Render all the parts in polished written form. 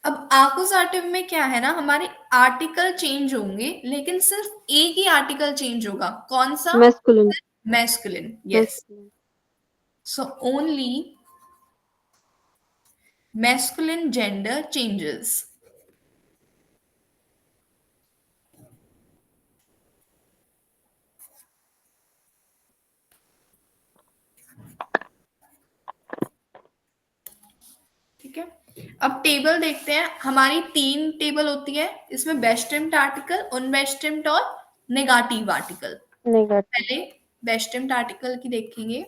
अब आकुजाटिव में क्या है ना, हमारे आर्टिकल चेंज होंगे लेकिन सिर्फ एक ही आर्टिकल चेंज होगा, कौन सा? Masculine. Masculine, yes. Masculine. So only masculine gender changes. ठीक है। अब टेबल देखते हैं, हमारी तीन टेबल होती है इसमें, बेस्टेम्ड आर्टिकल, उनबेस्टेम्ड और नेगेटिव आर्टिकल। नेगेटिव। पहले बेस्टेम्ड आर्टिकल की देखेंगे।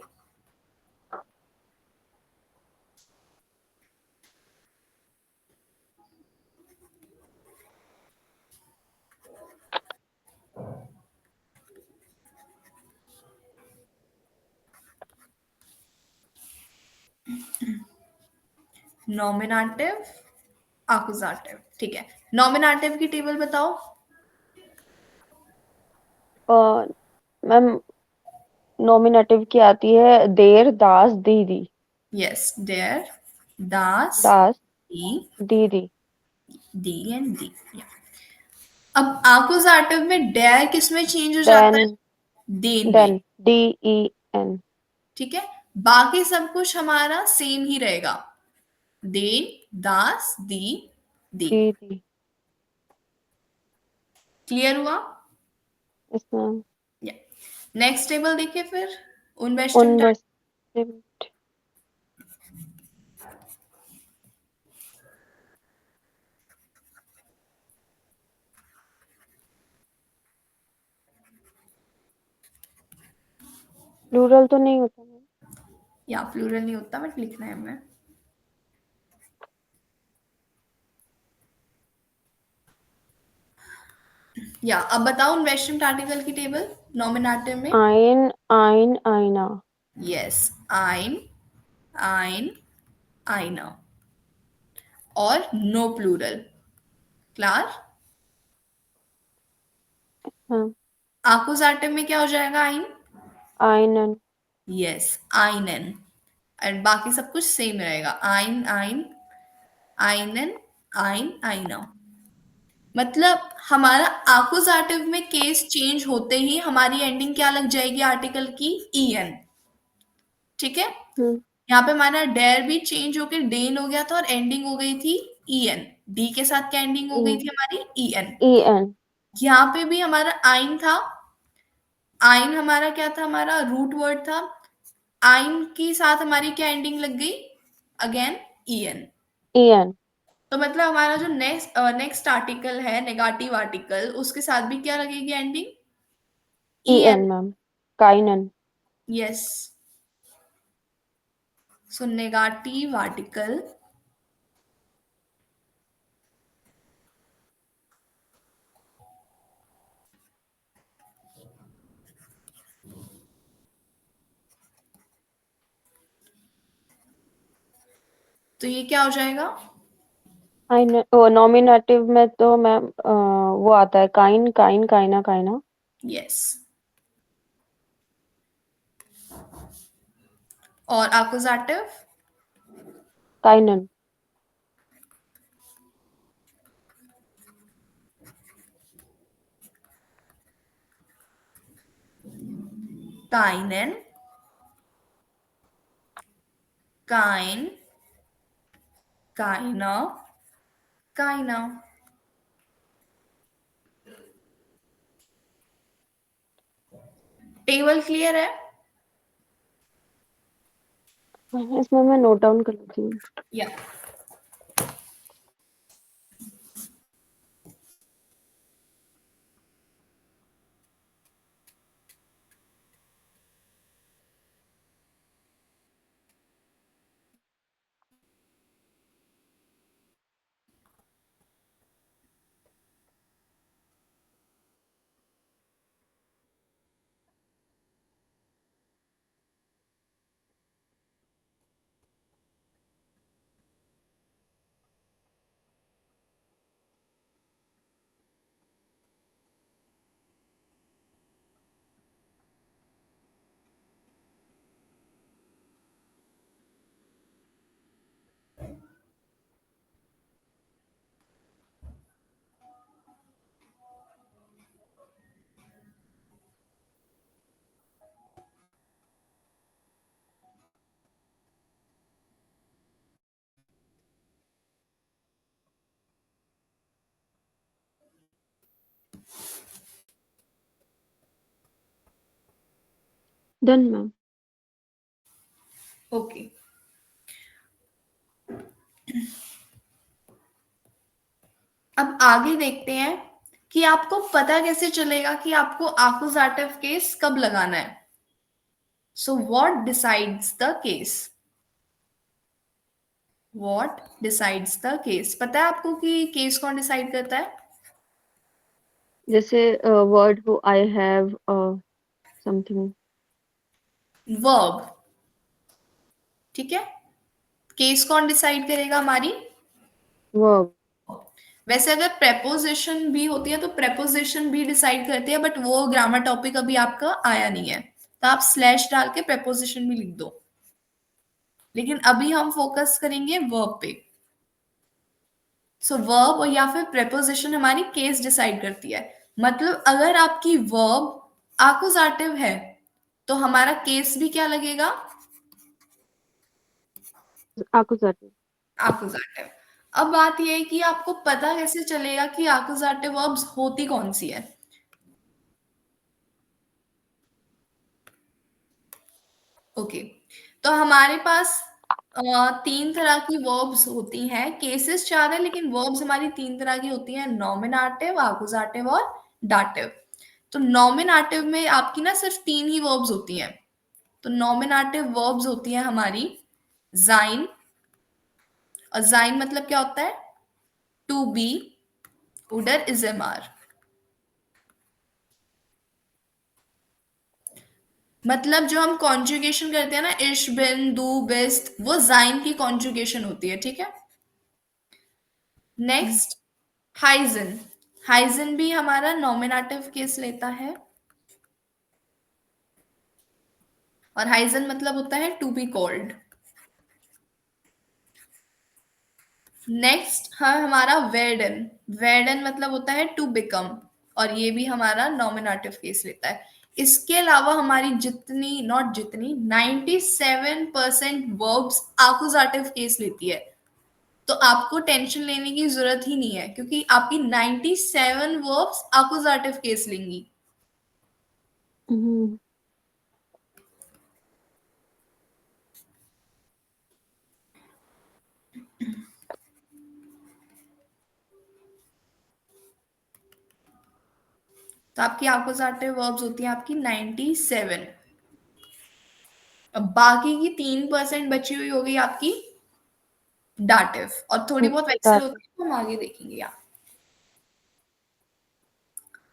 नॉमिनेटिव, आकुजाटिव, ठीक है। नॉमिनेटिव की टेबल बताओ। और मैम नॉमिनेटिव की आती है देर, दास, दीदी। यस, देयर, दास, दास, दी, दीदी। D and the. अब आकुजाटिव में डेयर किस में चेंज हो जाता देन। है? देन में। देन, DEN। ठीक है। बाकी सब कुछ हमारा सेम ही रहेगा, देन, दास, दी, दी। दीदी। क्लियर हुआ? इसमें नेक्स्ट टेबल देखिए फिर, उनवेस्टर्न टाइप। उनबेस्टिम। प्लूरल तो नहीं होता मैम? या प्लूरल नहीं होता, बट लिखना है हमें। या अब बताओ वेस्टर्न आर्टिकल की टेबल नॉमिनेटिव में। आइन, आइन, आईना। यस, आइन, आइन, आईना, और नो प्लूरल। क्लार। हाँ। आकुजाटिव में क्या हो जाएगा? आइन। आइनन। यस, आइनन। एंड बाकी सब कुछ सेम रहेगा, आइन, आइन, आइनन, आइन, आइना। मतलब हमारा आकुजाटिव में केस चेंज होते ही हमारी एंडिंग क्या लग जाएगी आर्टिकल की? E N. ठीक है। हम्म। यहाँ पे हमारा डेर भी चेंज होकर डेन हो गया था और एंडिंग हो गई थी ई एन। डी के साथ क्या एंडिंग हो गई थी हमारी? E N. EN। यहाँ पे भी हमारा आइन था। आइन हमारा क्या था? हमारा रूट वर्ड था। आइन के साथ हमारी क्या एंडिंग लग गई? Again E N. EN। तो मतलब हमारा जो नेक्स्ट नेक्स्ट आर्टिकल है, नेगेटिव आर्टिकल, उसके साथ भी क्या लगेगी ending? E N. EN ma'am. काइनन। यस। सो नेगेटिव आर्टिकल, तो ये क्या हो जाएगा? आइन, ओ नॉमिनेटिव में तो मैम वो आता है काइन, काइन, काइना, काइना। यस। और अकुजाटिव? काइनन। काइनन, काइन, काइना, काइना। टेबल क्लियर है? इसमें मैं नोट डाउन कर लेती हूँ। या डन मैम। ओके, अब आगे देखते हैं कि आपको पता कैसे चलेगा कि आपको आकुजाटिव केस कब लगाना है। So what decides the case? What decides the case, पता है आपको कि केस कौन डिसाइड करता है? जैसे वर्ड हो, आई हैव समथिंग। वर्ब, ठीक है। केस कौन डिसाइड करेगा? हमारी वर्ब। वैसे अगर प्रेपोजिशन भी होती है तो प्रेपोजिशन भी डिसाइड करती है, बट वो ग्रामर टॉपिक अभी आपका आया नहीं है, तो आप स्लैश डाल के प्रेपोजिशन भी लिख दो। लेकिन अभी हम फोकस करेंगे वर्ब पे। सो वर्ब और या फिर प्रेपोजिशन हमारी केस डिसाइड करती है। मतलब अगर आपकी वर्ब आकुजाटिव है तो हमारा केस भी क्या लगेगा? आकुजाटिव। आकुजाटिव। अब बात यह है कि आपको पता कैसे चलेगा कि आकुजाटिव वर्ब्स होती कौन सी है। ओके, तो हमारे पास तीन तरह की वर्ब्स होती हैं। केसेस चार है लेकिन वर्ब्स हमारी तीन तरह की होती हैं, नॉमिनेटिव, आकुजाटिव और डाटिव। तो नॉमिनेटिव में आपकी ना सिर्फ तीन ही वर्ब्स होती हैं। तो नॉमिनेटिव वर्ब्स होती हैं हमारी जाइन, और जाइन मतलब क्या होता है? टू बी, उडर, इजेमार। मतलब जो हम कॉन्जुगेशन करते हैं ना, इश, बिन, दू, बिस्ट, वो जाइन की कॉन्जुगेशन होती है, ठीक है। Next, Huygens. हाइजन भी हमारा नॉमिनेटिव केस लेता है, और हाइजन मतलब होता है टू बी कॉल्ड। नेक्स्ट है हमारा वेडन। वेडन मतलब होता है टू बिकम, और ये भी हमारा नॉमिनेटिव केस लेता है। इसके अलावा हमारी जितनी, नॉट जितनी, 97% वर्ब्स आकुजाटिव केस लेती है। तो आपको टेंशन लेने की जरूरत ही नहीं है, क्योंकि आपकी 97 वर्ब्स आकुजाटिव केस लेंगी। हम्म। तो आपकी आकुजाटिव वर्ब्स होती है आपकी 97। अब बाकी की 3% बची हुई होगी आपकी डाटिव, और थोड़ी बहुत वेक्सल डाटिव। होती है, तो हम आगे देखेंगे आप।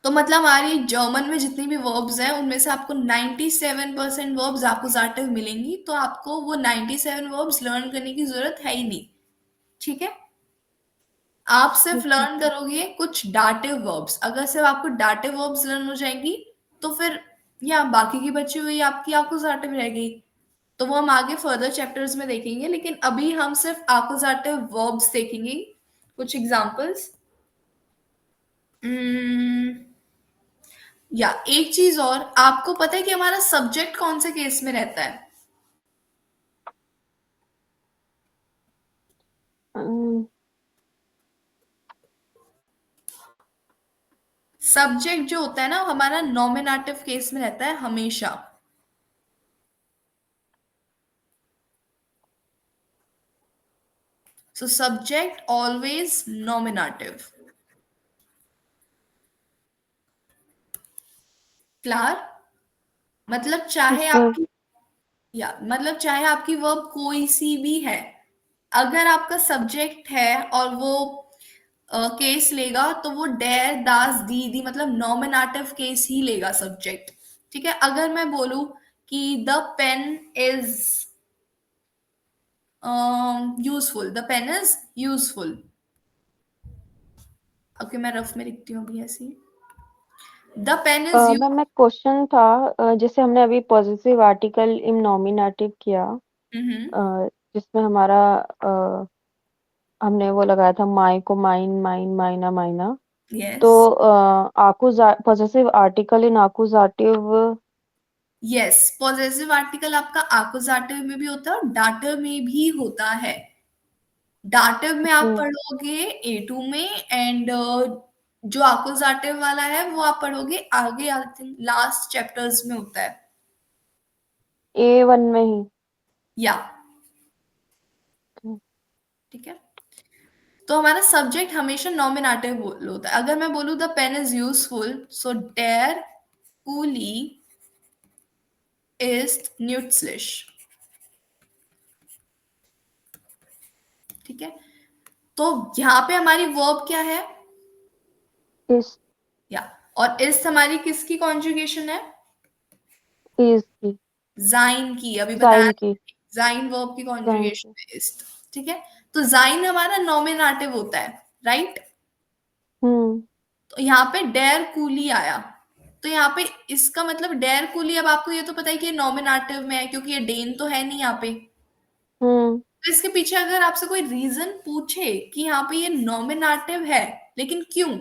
तो मतलब हमारी जर्मन में जितनी भी वर्ब्स हैं उनमें से आपको 97% वर्ब्स आकुजाटिव मिलेंगी, तो आपको वो 97 वर्ब्स लर्न करने की जरूरत है ही नहीं, ठीक है। आप सिर्फ ठीक है। लर्न करोगे कुछ डाटिव वर्ब्स। अगर सिर्फ आपको डाटिव वर्ब्स लर्न हो जाएंगी तो फिर या बाकी की बची हुई आपकी आकुजाटिव रह गई। तो वो हम आगे फर्दर चैप्टर्स में देखेंगे, लेकिन अभी हम सिर्फ आकुजाटिव वर्ब्स देखेंगे। कुछ एग्जांपल्स। या एक चीज और, आपको पता है कि हमारा सब्जेक्ट कौन से केस में रहता है? अम्म, सब्जेक्ट जो होता है ना हमारा नॉमिनेटिव केस में रहता है हमेशा। So subject always nominative. Clear? मतलब चाहे ठीक है। आपकी, या मतलब चाहे आपकी वर्ब कोई सी भी है, अगर आपका सब्जेक्ट है और वो केस लेगा तो वो डेर, दास, दीदी, मतलब नॉमिनेटिव केस ही लेगा सब्जेक्ट, ठीक है। अगर मैं बोलूं कि the pen is useful, the pen is useful. Okay, मैं रफ में लिखती हूँ अभी ऐसी, the pen is you. Ma'am एक क्वेश्चन था। जैसे हमने अभी पॉजिटिव आर्टिकल इन नॉमिनेटिव किया, जिसमें हमारा अ, हमने वो लगाया था माई को माइन, माइन, माइना, माइना। तो यस, आकुजा पॉजिटिव आर्टिकल इन आकुजाटिव। यस, पॉजेसिव आर्टिकल आपका आकुजाटिव में भी होता है और डाटिव में भी होता है। डाटिव में आप पढ़ोगे A2 में, एंड जो अकुजाटिव वाला है वो आप पढ़ोगे आगे, आई थिंक लास्ट चैप्टर्स में होता है। A1 में ही। या, ठीक है। तो हमारा सब्जेक्ट हमेशा नॉमिनेटिव होता है। अगर मैं बोलूँ the pen is useful, so डेर कूली इज न्यूट्सलिश, ठीक है। तो यहाँ पे हमारी वर्ब क्या है? इस या, और इस हमारी किसकी कॉन्जुगेशन है? इज की। जाइन की, अभी बताया। साइन की। जाइन वर्ब की साइन की। कॉन्जुगेशन है इस, ठीक है। तो जाइन हमारा नॉमिनेटिव होता है, राइट। हम्म। तो यहाँ पे डेयर कूली आया, तो यहाँ पे इसका मतलब डेयर कूली, अब आपको ये तो पता है कि ये नॉमिनेटिव में है क्योंकि ये डेन तो है नहीं यहाँ पे। हम्म। तो इसके पीछे अगर आपसे कोई रीजन पूछे कि यहाँ पे ये नॉमिनेटिव है लेकिन क्यों,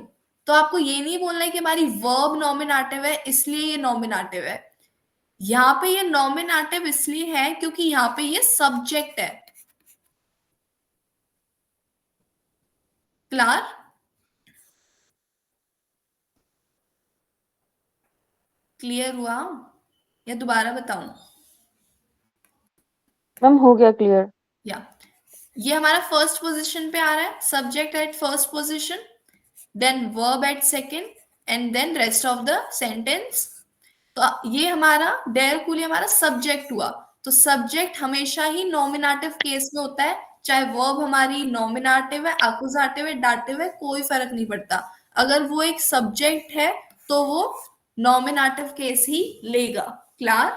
तो आपको ये नहीं बोलना है कि हमारी वर्ब नॉमिनेटिव है इसलिए ये नॉमिनेटिव है। यहाँ पे ये नॉमिनेटिव इसलिए है क्योंकि यहाँ पे ये सब्जेक्ट है। क्लियर? क्लियर हुआ या दोबारा बताऊं? मैम हो गया क्लियर। या, ये हमारा फर्स्ट पोजीशन पे आ रहा है, subject at first position, then verb at second, and then rest of the sentence. तो ये हमारा डेयर कूली हमारा सब्जेक्ट हुआ। तो सब्जेक्ट हमेशा ही नॉमिनेटिव केस में होता है, चाहे वर्ब हमारी नॉमिनेटिव है, एक्यूजेटिव है, डाटिव है, कोई फर्क नहीं पड़ता। अगर वो एक सब्जेक्ट है तो वो नॉमिनेटिव केस ही लेगा। Clear?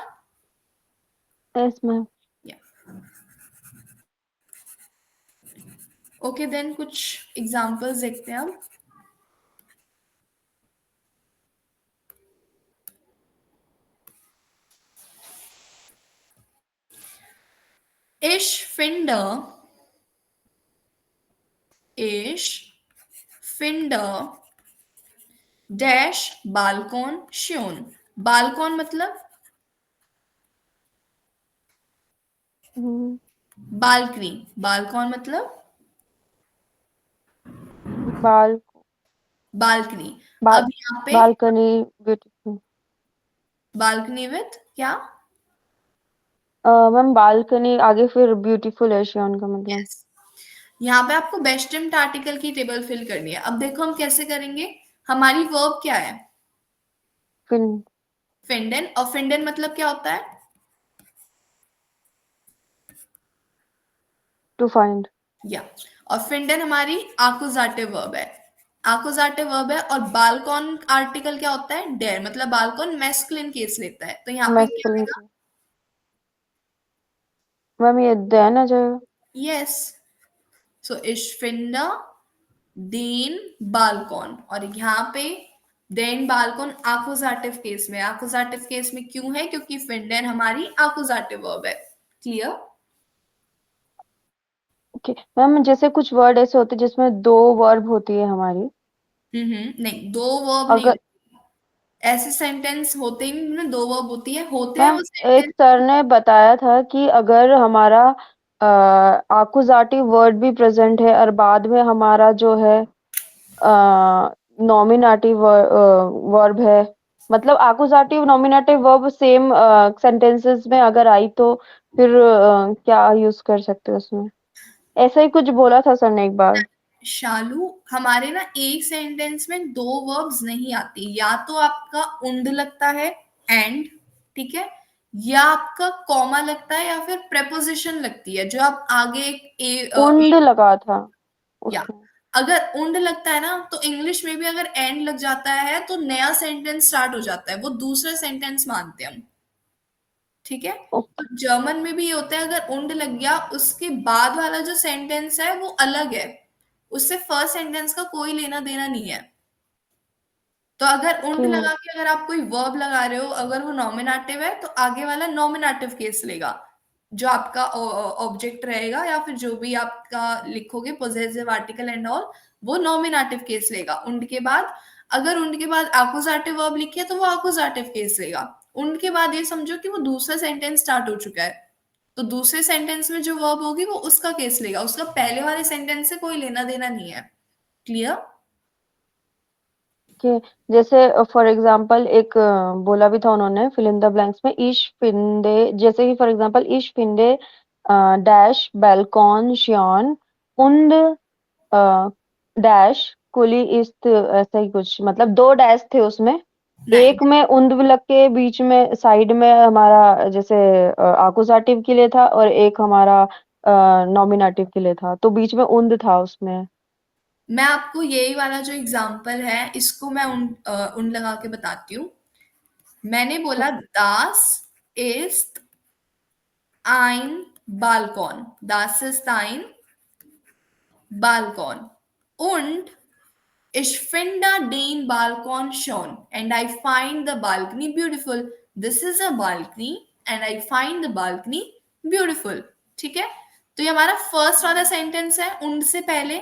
Yes ma'am. Okay, then कुछ एग्जांपल्स देखते हैं हम। Ich finde, ich finde dash बालकॉन श्योन। बालकॉन मतलब हम्म। बालकनी, बालकॉन मतलब बाल बालकनी। बाल अब यहाँ पे बालकनी ब्यूटीफुल। बालकनी विथ क्या? मैम बालकनी आगे फिर ब्यूटीफुल है शियॉन का मतलब। यस। यहाँ पे आपको बेस्ट टेम्प्ट आर्टिकल की टेबल फिल करनी है। अब देखो हम कैसे करेंगे। हमारी वर्ब क्या है? फिर फिंडन, और फिंडन मतलब क्या होता है? To find. या, और फिंडन हमारी आकुजाटिव वर्ब है। आकुजाटिव वर्ब है, और बालकॉन आर्टिकल क्या होता है? डेयर, मतलब बालकॉन मैस्कुलिन केस लेता है, तो यहाँ पे क्या मैस्कुलिन आएगा? की। मैम ये देन आ जाएगा। यस। सो ich finde den Balkon, और यहाँ पे देन बालकॉन आकुजाटिव केस में, आकुजाटिव केस में क्यों है? क्योंकि फिंडन हमारी आकुजाटिव वर्ब है। क्लियर? ओके मैम जैसे कुछ वर्ड ऐसे होते हैं जिसमें दो वर्ब होती है हमारी। नहीं, दो वर्ब नहीं अगर होती। ऐसे सेंटेंस होते ही नहीं जिनमें दो वर्ब होती है, होते हैं मैम वो एक सेंटेंस। सर ने बताया था कि अगर हमारा आकुजाटिव वर्ड भी प्रेजेंट है और बाद में हमारा जो है नॉमिनेटिव वर्ब है, मतलब आकुजाटिव नॉमिनेटिव वर्ब सेम सेंटेंसेस में अगर आई तो फिर क्या यूज कर सकते हैं उसमें? ऐसा ही कुछ बोला था सर ने एक बार। शालू, हमारे ना एक सेंटेंस में दो वर्ब्स नहीं आती, या तो आपका उंड लगता है, एंड, ठीक है, या आपका कॉमा लगता है, या फिर प्रेपोजिशन लगती है जो आप आगे उंड लगा था या, उसमें। अगर उंड लगता है ना तो इंग्लिश में भी अगर एंड लग जाता है तो नया सेंटेंस स्टार्ट हो जाता है, वो दूसरा सेंटेंस मानते हैं हम, ठीक है। तो ओके। जर्मन में भी ये होता है, अगर उंड लग गया उसके बाद वाला जो सेंटेंस है वो अलग है, उससे फर्स्ट सेंटेंस का कोई लेना देना नहीं है। तो अगर उंड ओके मैम। लगा के अगर आप कोई वर्ब लगा रहे हो, अगर वो नॉमिनेटिव है तो आगे वाला नॉमिनेटिव केस लेगा, जो आपका ऑब्जेक्ट रहेगा या फिर जो भी आपका लिखोगे पोजेसिव आर्टिकल एंड ऑल, वो नॉमिनेटिव केस लेगा उंड के बाद। अगर उंड के बाद एक्कुजेटिव वर्ब लिखी है तो वो एक्कुजेटिव केस लेगा। उंड के बाद ये समझो कि वो दूसरा सेंटेंस स्टार्ट हो चुका है, तो दूसरे सेंटेंस में जो वर्ब होगी वो उसका केस लेगा, उसका पहले वाले सेंटेंस से कोई लेना देना नहीं है। क्लियर? ओके, जैसे फॉर एग्जांपल एक बोला भी था उन्होंने फिल इन द ब्लैंक्स में, ईश फिंदे, जैसे कि फॉर एग्जांपल ईश फिंदे डैश बैल्कॉन श्योन उंड डैश कुली इस्त, ऐसा ही कुछ, मतलब दो डैश थे उसमें। एक राइट। में उंद लग के बीच में साइड में हमारा जैसे आकुजाटिव के लिए था, और एक हमारा नॉमिनेटिव के लिए था, तो बीच में उंद था उसमें। मैं आपको यही वाला जो एग्जाम्पल है इसको मैं उन लगा के बताती हूँ। मैंने बोला दास ist ein Balkon. Das ist ein Balkon. Und ich finde den Balkon schön. And I find the balcony beautiful. This is a balcony and I find the balcony beautiful. ठीक है? तो ये हमारा फर्स्ट वाला सेंटेंस है उन से पहले।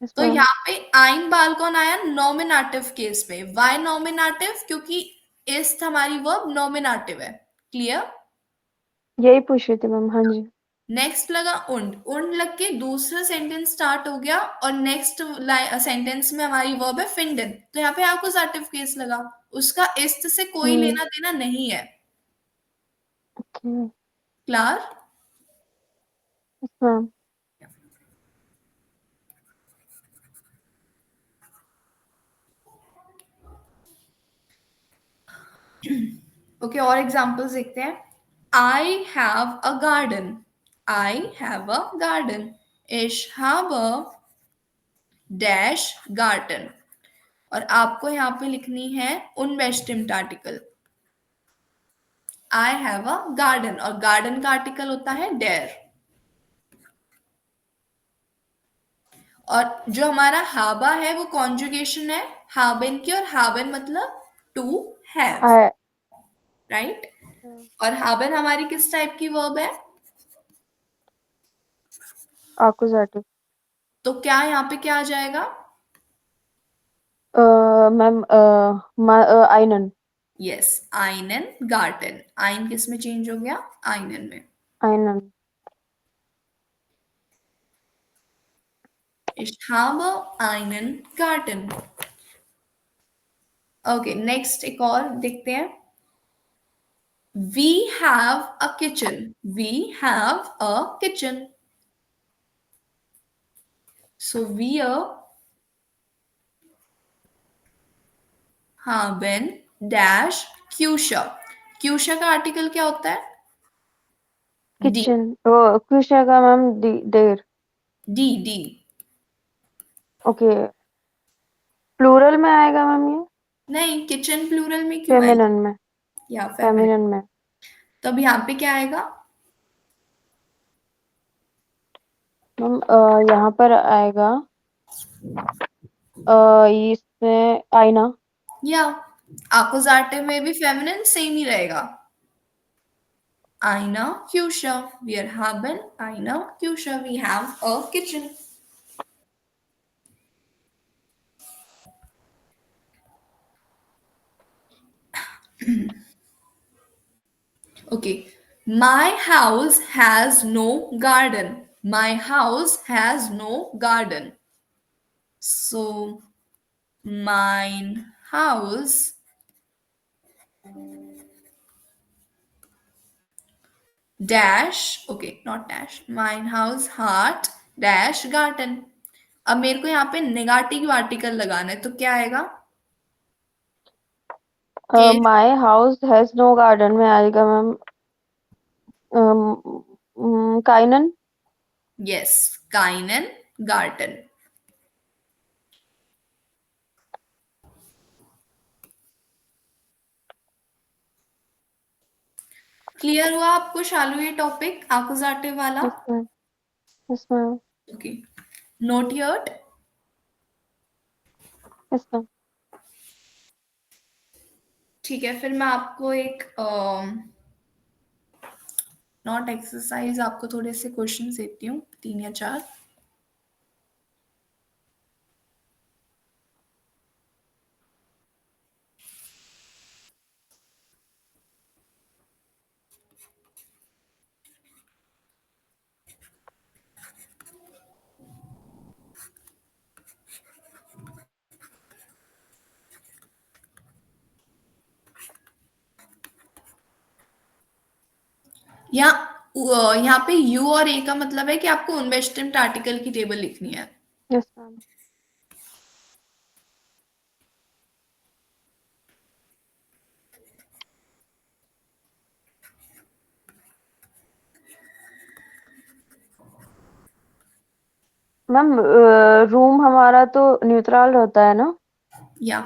यस तो मैम। यहाँ पे आइन बाल्कॉन आया नॉमिनेटिव केस में। Why nominative? क्योंकि इस्ट हमारी वर्ब नॉमिनेटिव है। क्लियर? यही पूछ रही थी मैम, हाँ जी। नेक्स्ट लगा उंड। उंड लग के दूसरा सेंटेंस स्टार्ट हो गया और नेक्स्ट सेंटेंस में हमारी वर्ब है फिंडन, तो यहाँ पे एक्कुजेटिव केस लगा। उसका इस्त से कोई हम्म। लेना देना नहीं है। Okay. Clear? Yes ma'am. Okay, और एग्जांपल्स देखते हैं। I have a garden. I have a garden. ich habe dash गार्डन। और आपको यहाँ पे लिखनी है उनवेस्टिम्ड article. I have a garden और गार्डन का आर्टिकल होता है डेयर। और जो हमारा हाबा है वो कॉन्जुगेशन है हाबेन की, और हाबेन मतलब टू हैव। I right? और हाबेन हमारी किस टाइप की वर्ब है? आकुजाटिव। तो क्या यहाँ पे क्या आ जाएगा? मैम आइनन। यस, आइनन गार्टन। आइन किस में चेंज हो गया? आइनन में। आइनन। Ich habe einen Garten। Okay, next एक और देखते हैं। We have a kitchen। We have a kitchen। So wir haben dash क्यूशा। क्यूशा का आर्टिकल क्या होता है? डी। किचन, ओ क्यूशा का मैम देर। डी डी। ओके, प्लूरल में आएगा मैम ये? नहीं, किचन प्लूरल में क्यों फेमिनन आएगा? में। या फेमिनिन। फेमिनन में। तो अब यहाँ पे क्या आएगा? मैम यहाँ पर आएगा इसमें आईना। या आकुजाटिव में भी फेमिनिन सेम ही रहेगा। Eine Küche। Wir haben eine Küche। We have a kitchen। Okay. My house has no garden। My house has no garden। So, mein Haus dash, okay, not dash, mein Haus hat dash garden। अब मेरे को यहाँ पे negative article लगाना है, तो क्या आएगा? के। My house has no garden में आएगा मैम काइनन। यस, काइनन गार्डन। क्लियर हुआ आपको शालू ये टॉपिक एक्कुजेटिव वाला? Yes ma'am. Yes ma'am. Okay, note here. Yes ma'am. ठीक है, फिर मैं आपको एक नॉट एक्सरसाइज, आपको थोड़े से क्वेश्चन देती हूँ, 3 या 4। यहाँ पे यू और ए का मतलब है कि आपको इन्वेस्टमेंट आर्टिकल की टेबल लिखनी है। Yes ma'am. मैम रूम हमारा तो न्यूट्रल रहता है ना? या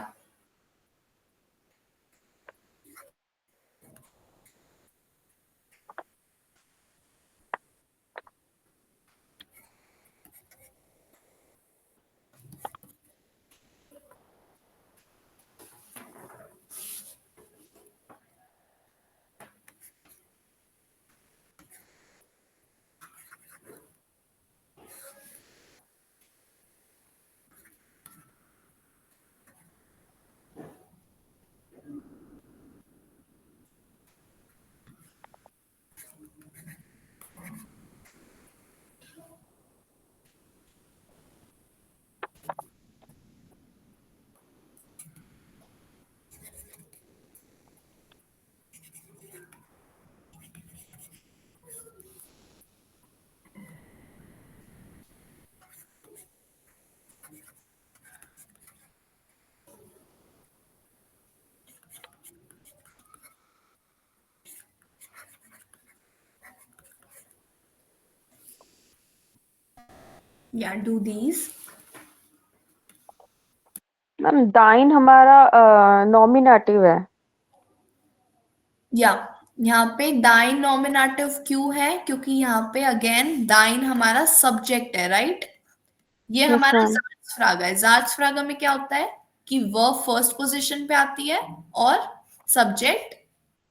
डू दीज। मैम दाइन हमारा नॉमिनेटिव है। या यहाँ पे दाइन नॉमिनेटिव क्यों है? क्योंकि यहाँ पे अगेन दाइन हमारा सब्जेक्ट है, राइट? ये यस हमारा मैम। जार्चफ्रागा है। जार्चफ्रागा में क्या होता है कि वर्ब फर्स्ट पोजीशन पे आती है और सब्जेक्ट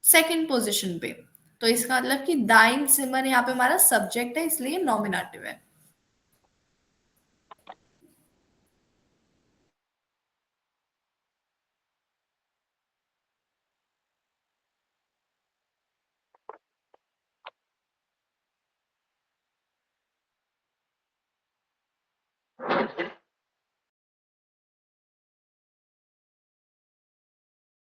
सेकंड पोजीशन पे। तो इसका मतलब कि दाइन सिमर यहाँ पे हमारा सब्जेक्ट है, इसलिए नॉमिनेटिव है।